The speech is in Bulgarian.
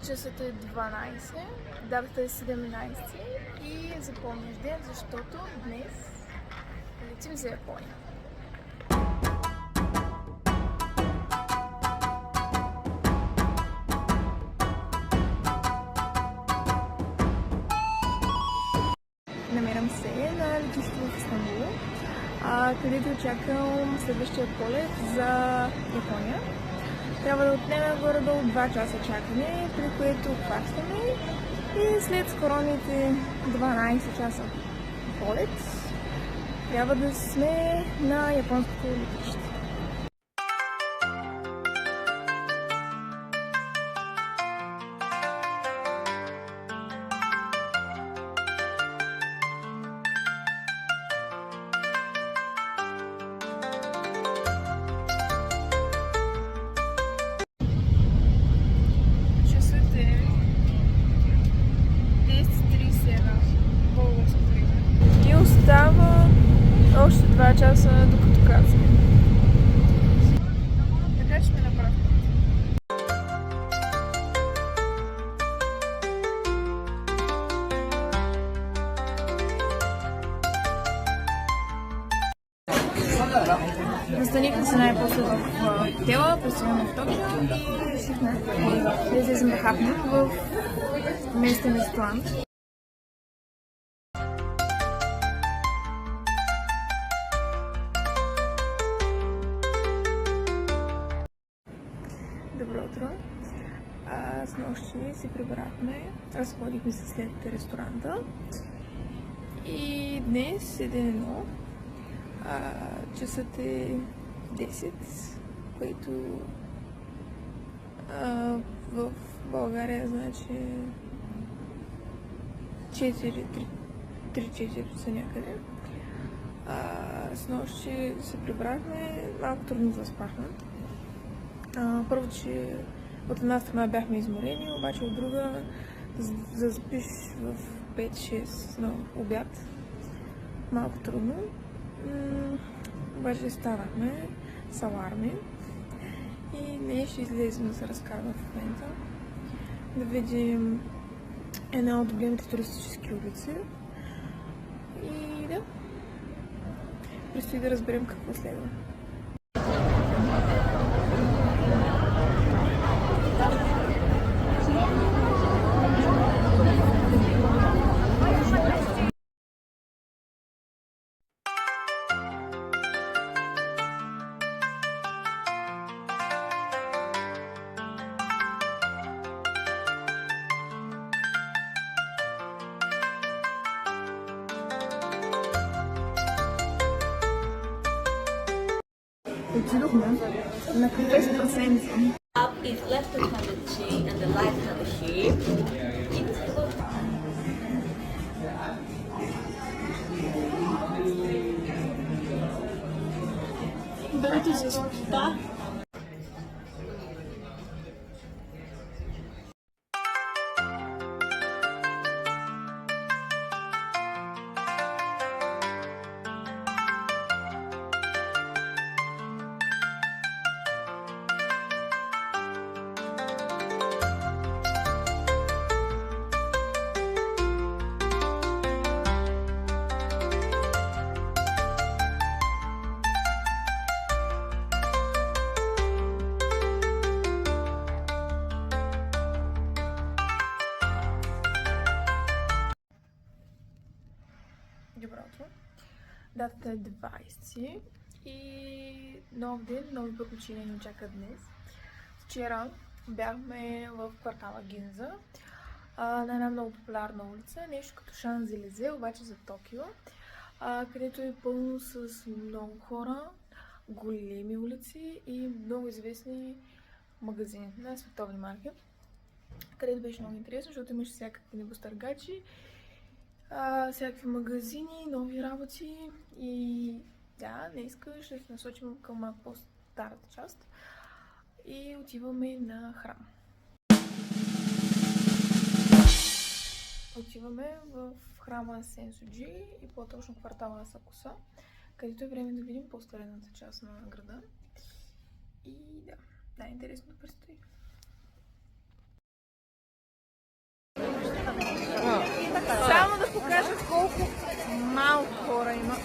Часът е 12, датата е 17 и запомняш ден, защото днес летим за Япония. Намирам се на летището в Истанбул, където чакам следващия полет за Япония. Трябва да отнеме горе-долу 2 часа чакане, при което хващаме и след скоромните 12 часа полет трябва да сме на японското летище. Остава още 2 часа докато кацаме. Така че сме на прав път. Настанихме се най-после в хотела, пристигнахме в Токио и решихме да излезем да хапнем в местен ресторант. Добро утро! С нощи си прибрахме, разходихме се след ресторанта и днес е ден 1. Часът е 10, което в България значи 3-4 са някъде. С нощи се прибрахме, малко трудно заспахме. Първо, че от една страна бяхме изморени, обаче от друга заспиш в 5-6 на обяд. Малко трудно. Обаче станахме с аларми и днес ще излезем да се разкарваме в момента. Да видим една от големите туристически улици. И да, предстои да разберем какво следва. Отидохме на кафешната седмица. Up is left kandachi and the right kandachi. Дайте се спа. Добро утро! Датата е 20 и нов ден, нови приключения ни очакват днес. Вчера бяхме в квартала Гинза, на една много популярна улица, нещо като Шанзелизе, обаче за Токио, където е пълно с много хора, големи улици и много известни магазини на световни марки, където беше много интересно, защото имаше всякакви небостъргачи, всякакви магазини, нови работи и да, днес ще се насочим към малко по-старата част и отиваме на храм. Отиваме в храма Сенсуджи и по-точно квартала Асакуса, където е време да видим по-старената част на града и да, най-интересното предстои. има